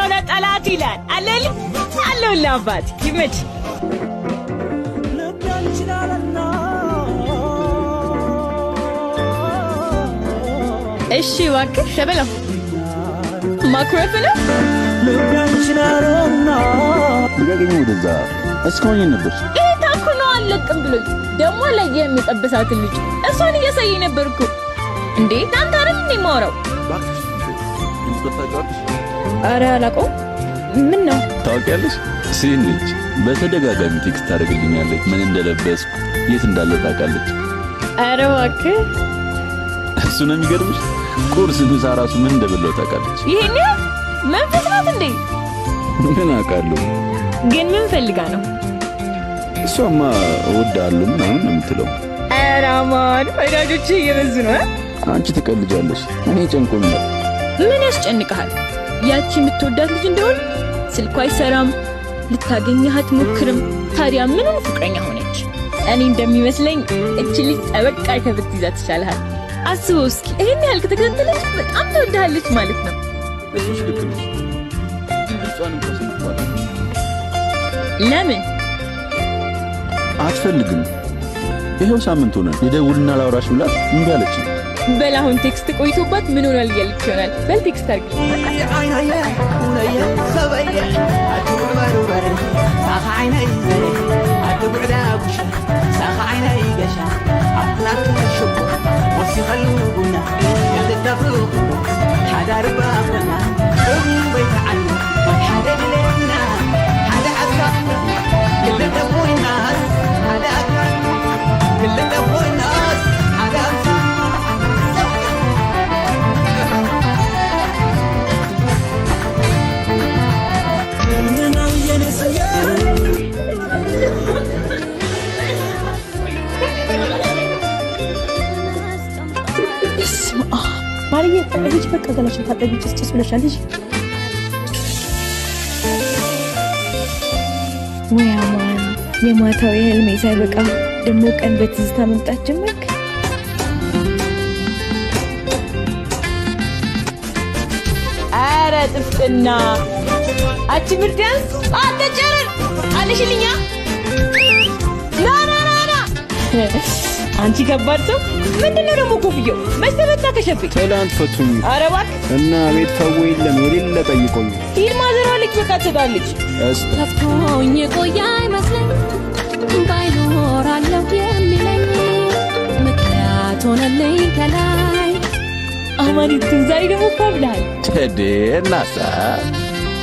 እንደሆነ ጠላት ይላል አለል አለውላ አባት ይመች እሺ እባክህ ሸበለው ማክሮፍ ነው ልቀቀኝ ወደዛ እስካሁን ነበር ታኩኖ አለቅም ብሎኝ ደሞ ላይ የሚጠብሳት ልጅ እሷን እያሳየኝ ነበርኩ እንዴ አንተ አይደል እንደማወራው አረ አላውቀው ምን ነው ታውቂያለሽ ሲንች በተደጋጋሚ ቴክስት ታደርግልኛለች ምን እንደለበስኩ የት እንዳለ ታውቃለች አረ እባክህ እሱ ነው የሚገርምሽ ቁርስ ምሳ ራሱ ምን እንደበላው ታውቃለች ይሄኔ መንፈስ ናት እንዴ ምን አውቃለሁ ግን ምን ፈልጋ ነው እሷማ እወዳለሁ ምናምን ነው የምትለው ኧረ አማን ወዳጆቼ እየበዙ ነው አንቺ ትቀልጃለሽ እኔ ጨንቆኛል ምን ያስጨንቅሃል ያቺ የምትወዳት ልጅ እንደሆነ ስልኳ አይሰራም ልታገኛት አትሞክርም ታዲያ ምንም ፍቅረኛ ሆነች እኔ እንደሚመስለኝ እቺ ልጅ ጠበቃ ከብትይዛት ይሻልሃል አስበው እስኪ ይሄን ያህል ከተከተለች በጣም ትወዳለች ማለት ነው እሱስ ልክ ነው እሷንም ተሰምቷል ለምን አትፈልግም ይሄው ሳምንት ሆነ የደውልና ላውራሽ ብላት እንዴ አለች በላሁን ቴክስት ቆይቶባት ምን ሆናል እያለች ይሆናል በል ቴክስት አድርግ ማርዬ እዚህ በቃ ገላሽን ታጠቢ ጭስ ብለሻል ልጅ ወይ አማን የማታው የህልሜ ሳይበቃ ደሞ ቀን በትዝታ መምጣት ጀመርክ አረ ጥፍጥና አቺ ምርዲያንስ አትጨረር አለሽልኛ ና አንቺ ከባድ ሰው ምንድነው ደግሞ ኮፍየው መስተበታ ከሸፍኝ ትላንት ፈቱኝ ኧረ እባክህ እና ቤት ፈው የለም የሌለ ጠይቆኝ ሂድ ማዘሯ ልጅ በቃ ትሄዳለች ከፍቶኝ ቆያ አይመስለኝ ባይኖራለሁ የሚለኝ ምክንያት ሆነልኝ ከላይ አማኒቱ ዛሬ ደግሞ ብለሃል ተዴ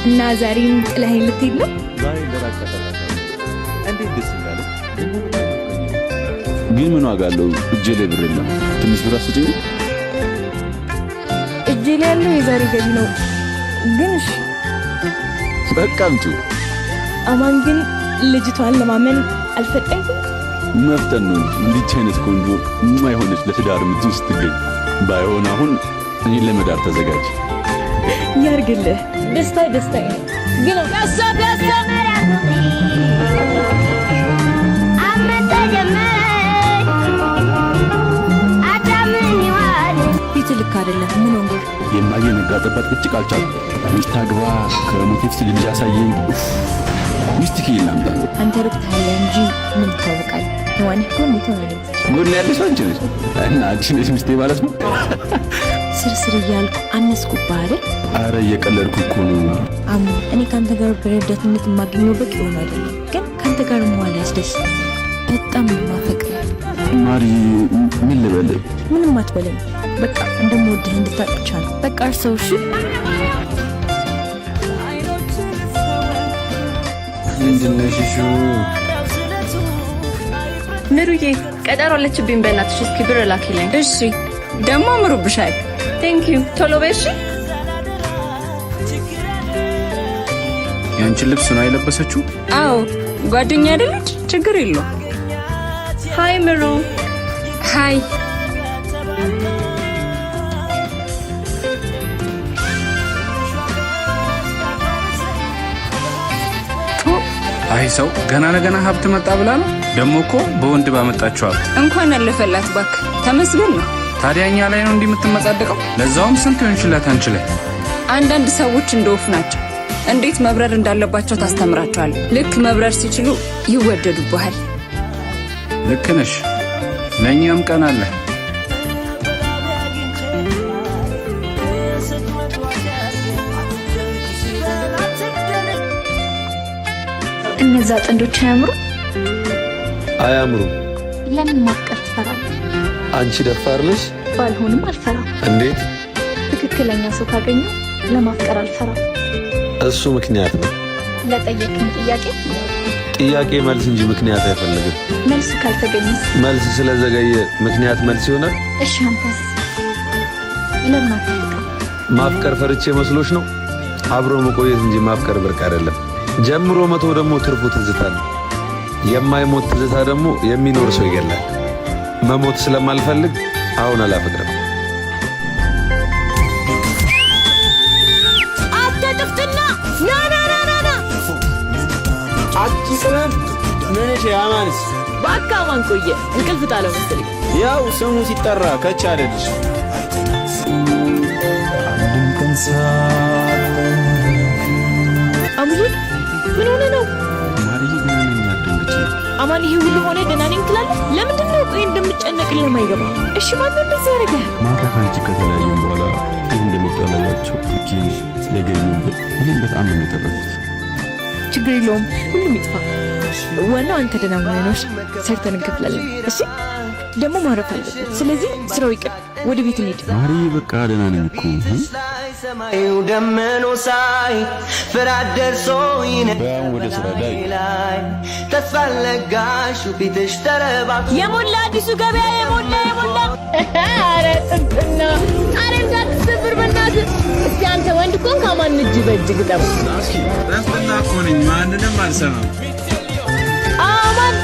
እና ዛሬም ጥለኸኝ ልትሄድ ነው ዛሬ ለራቀተላታ እንዴት ደስ እንዳለ ግን ምን ዋጋ አለው እጄ ላይ ብር የለም ትንሽ ብር አስጪኝ እጄ ላይ ያለው የዛሬ ገቢ ነው ግን እሺ በቃ አምጪ አማን ግን ልጅቷን ለማመን አልፈጠንኩም መፍጠን ነው እንዲህ አይነት ቆንጆ የማይሆነች ለትዳር ምትስ ስትገኝ ባይሆን አሁን እኔ ለመዳር ተዘጋጅ ያርግልህ ደስታ ግን ደስታ ልክ አይደለም ምን ሆነ የማየነጋጠበት እጭ ቃልቻል ሚስት አግባ ከሞቲቭ ልጅ ያሳየኝ ሚስት ከይላም አንተ ሩቅታለ እንጂ ምን ታውቃለህ ሆነ ሞቶ ነው ጉድ ያለሽ አንቺ ነሽ እና አንቺ ነሽ ሚስቴ ማለት ነው ስርስር እያልኩ አነስኩባ አይደል አረ እየቀለድኩ እኮ ነው አሙ እኔ ካንተ ጋር በረዳትነት የማገኘው በቂ ሆነ አይደለም ግን ካንተ ጋር መዋል ያስደስታል በጣም ማፈቅር ማሪ ምን ልበል ምንም አትበለኝ በቃ እንደምወድህ እንድታውቅ ብቻ ነው በቃ እርሰው እሺ እንድነሽሹ ምሩዬ ቀጠሮ አለችብኝ በእናትሽ እስኪ ብር ላኪልኝ እሺ ደግሞ አምሮብሻል ቴንክ ዩ ቶሎ በይ እሺ ያንቺ ልብስ ነው አይለበሰችው አዎ ጓደኛ አይደለች ችግር የለው ሃይ ምሩ ሃይ አይ ሰው ገና ለገና ሀብት መጣ ብላ ነው ደሞኮ በወንድ ባመጣቸው ሀብት እንኳን አለፈላት ባክ ተመስገን ነው ታዲያኛ ላይ ነው እንዲምትመጻደቀው ለዛውም ስንት ይሆንሽላት አንቺ ላይ አንዳንድ ሰዎች እንደወፍ ናቸው እንዴት መብረር እንዳለባቸው ታስተምራቸዋል። ልክ መብረር ሲችሉ ይወደዱብሃል። ልክ ነሽ። ለእኛም ቀን አለ። እነዛ ጥንዶች አያምሩ? አያምሩ። ለምን ማፍቀር ትፈራለህ? አንቺ ደፋር ነሽ። ባልሆንም አልፈራም። እንዴት? ትክክለኛ ሰው ካገኘሁ ለማፍቀር አልፈራም። እሱ ምክንያት ነው። ለጠየቅኝ ጥያቄ መልስ እንጂ ምክንያት አይፈልግም። መልስ ካልተገኘስ? መልስ ስለዘገየ ምክንያት መልስ ይሆናል። እሺ አንተስ ለምን አትፈልግም? ማፍቀር ፈርቼ መስሎሽ ነው? አብሮ መቆየት እንጂ ማፍቀር ብርቅ አይደለም። ጀምሮ መቶ ደግሞ ትርፉ ትዝታ ነው። የማይሞት ትዝታ ደግሞ የሚኖር ሰው ይገላል። መሞት ስለማልፈልግ አሁን አላፈቅርም። አትጥፍትና ና አትስረን ምንሽ ያማንስ ባካ ማን ቆየ እንቅልፍ ጣለው መሰለኝ። ያው ስሙ ሲጠራ ከቻ አይደልሽ አንድም ቀን አሙዙ ምን ሆነ ነው? ማርዬ ገና ነኝ አትደንግጪ። አማን ይሄ ሁሉ ሆነ ደህና ነኝ ትላለህ? ለምንድን ነው ቆይ እንደምጨነቅልህ የማይገባ? እሺ ማን ነው እንደዚህ ያደረገህ? ማታ ከአንቺ ከተለያዩም በኋላ እንደሚጠላያቸው እጅን የገኙበት እኔም በጣም ነው የተረፉት። ችግር የለውም ሁሉም ይጥፋ። ዋናው አንተ ደህና መሆንህ ነው። ሰርተን እንከፍላለን። እሺ ደግሞ ማረፍ አለበት። ስለዚህ ስራው ይቅር፣ ወደ ቤት እንሂድ። ማርዬ በቃ ደህና ነኝ እኮ። ሰማዩ ደመኖ ሳይ ፍርሃት ደርሶ በያም ወደ ስራ ዳይ ተስፋ ለጋሽ ፊትሽ ተረባክ የሞላ አዲሱ ገበያ የሞላ አረ ጥንጥና አረ እንዳትሰብር በእናትህ። እስቲ አንተ ወንድ ኮን ከማን እጅ በእጅ ግጠም። እስኪ ጥንጥና እኮ ነኝ፣ ማንንም አልሰማም። አማን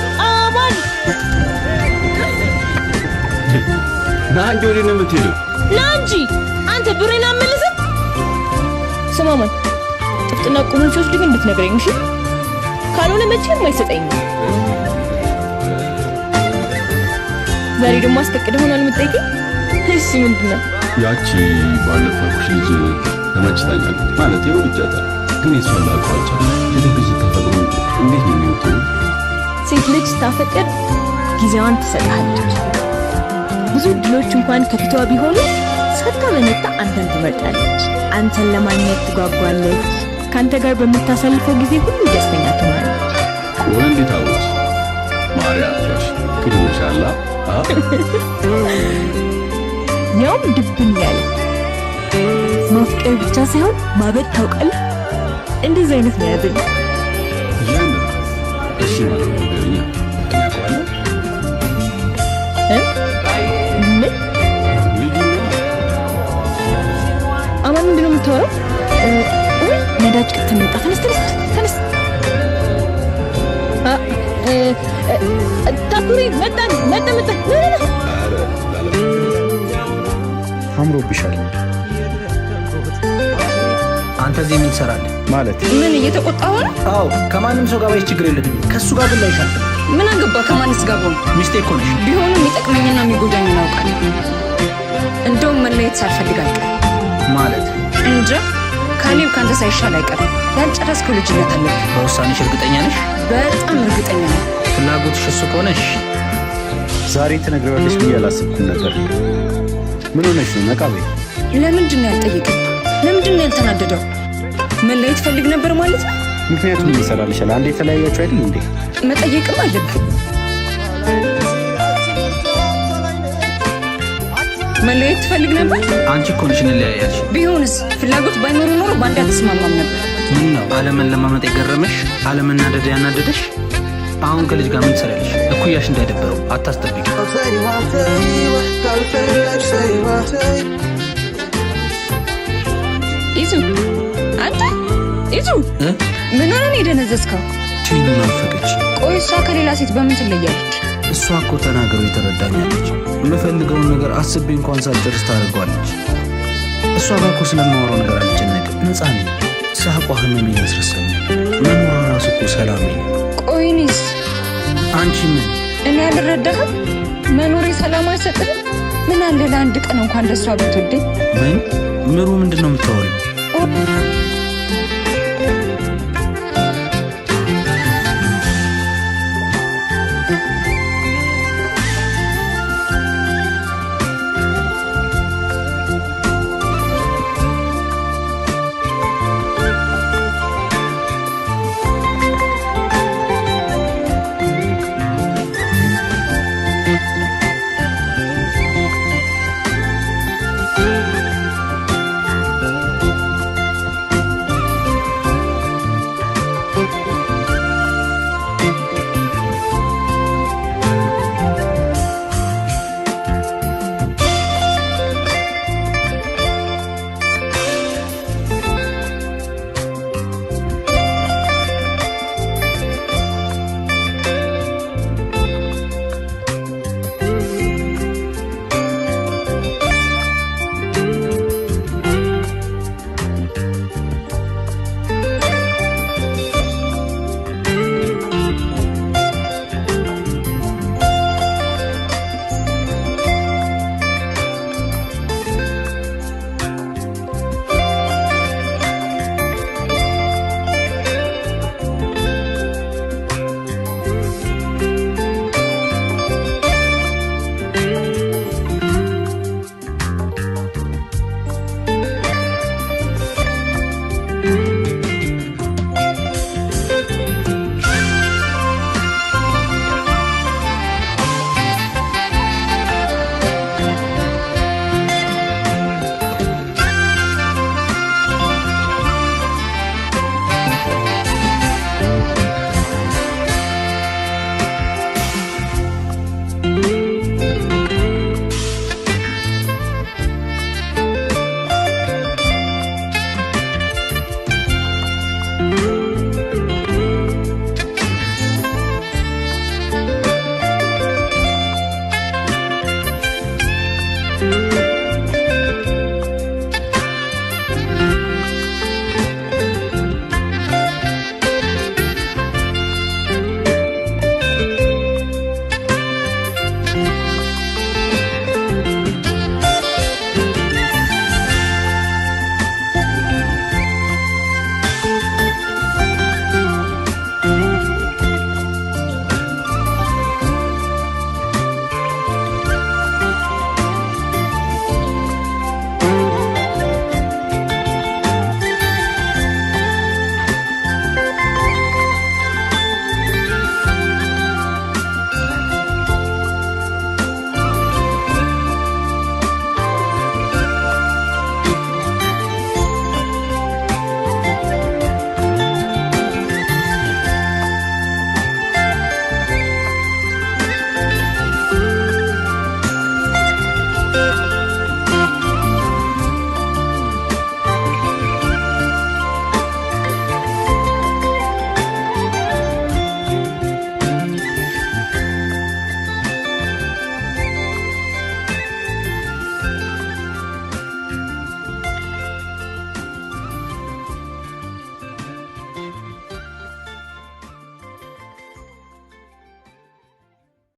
ና እንጂ ወዴት ነው የምትሄደው? ና እንጂ አንተ ብሬን አመለሰ። ስማማን ጥፍጥና ቁሙቾች ልክ እንድትነግረኝ እሺ? ካልሆነ መቼም አይሰጠኝም። ዛሬ ደግሞ አስፈቅደህ ሆኗል የምትጠይቀኝ? እሺ ምንድን ነው? ያቺ ባለፈኩሽ ልጅ ተመችታኛል ማለት ይወድጃታል፣ ግን የሷን ላቋጫ ለልጅ ተፈጥሮ እንዴት ነው የሚወጣው? ሴት ልጅ ስታፈቅር ጊዜዋን ትሰጣለች። ብዙ ድሎች እንኳን ከፊቷ ቢሆኑ ሳታመነታ አንተን ትመርጣለች። አንተን ለማግኘት ትጓጓለች። ካንተ ጋር በምታሳልፈው ጊዜ ሁሉ ደስተኛ ትሆናለች። ቆይ እንዴት አወቅሽ? ማርያም ጆሽ ከዲሻላ ያውም ድብን ያለ ማፍቀር ብቻ ሳይሆን ማበድ ታውቃለህ። እንደዚህ አይነት ነው ያዘኝ። ያን እሺ ማለት ነው ገኛ ያቋለ አማን ምንድን ነው የምታወራው? ነዳጅ ከተመጣ ተነስ ታኩሪ መጣን አምሮብሻል። አንተ እዚህ ምን ትሰራለህ? ማለት ምን እየተቆጣሁ ነው? አዎ ከማንም ሰው ጋር ባይሽ ችግር የለብኝም። ከሱ ጋር ግን ላይሻል። ምን አገባ ከማንስ ጋር ሆነ? ሚስቴ እኮ ነሽ። ቢሆንም የሚጠቅመኝና የሚጎዳኝ እናውቃለን። እንደውም መለየት ሳልፈልግ አልቀርም። ማለት እንጃ ካሌብ ካንተ ሳይሻል አይቀርም። ያልጨረስከው ልጅነት አለብህ። በውሳኔሽ እርግጠኛ ነሽ? በጣም እርግጠኛ ነኝ። ፍላጎትሽ እሱ ከሆነሽ ዛሬ ትነግሪዋለሽ ብዬ አላሰብኩም ነበር። ምን ሆነሽ ነው? ነቃ በይ። ለምንድን ነው ያልጠየቀኝ? ለምንድን ነው ያልተናደደው? መለየት ፈልግ ነበር ማለት ነው? ምክንያቱም ይሰራልሻል። አንዴ የተለያያችሁ አይደል እንዴ? መጠየቅም አለብህ። መለየት ትፈልግ ነበር? አንቺ እኮ ነሽ እንለያያልሽ። ቢሆንስ ፍላጎት ባይኖር ኖሮ በአንድ አትስማማም ነበር። ምን ነው አለምን ለማመጥ የገረመሽ? አለመናደድ ያናደደሽ? አሁን ከልጅ ጋር ምን ትሰሪያለሽ? እኩያሽ እንዳይደበረው አታስጠብቂ። ይዙ አንተ ይዙ ምን ሆነ ነው የደነዘዝከው? ቲኑ ናፈቀች። ቆይ እሷ ከሌላ ሴት በምን ትለያለች? እሷ እኮ ተናገሩ የተረዳኛለች። የምፈልገውን ነገር አስቤ እንኳን ሳልጨርስ ታደርገዋለች። እሷ ጋር እኮ ስለማወራው ነገር አልጨነቅም። ነፃ ነኝ። ሳቋ ህመሜን ያስረሳኛል። መኖሯ ራሱ እኮ ሰላሜ ነው። ቆይ እኔስ? አንቺ ምን? እኔ አልረዳህም? መኖሬ ሰላም አይሰጥም? ምን አለ ለአንድ ቀን እንኳን ደሷ ብትወደኝ? ምን ምሩ ምንድን ነው የምታወሪው?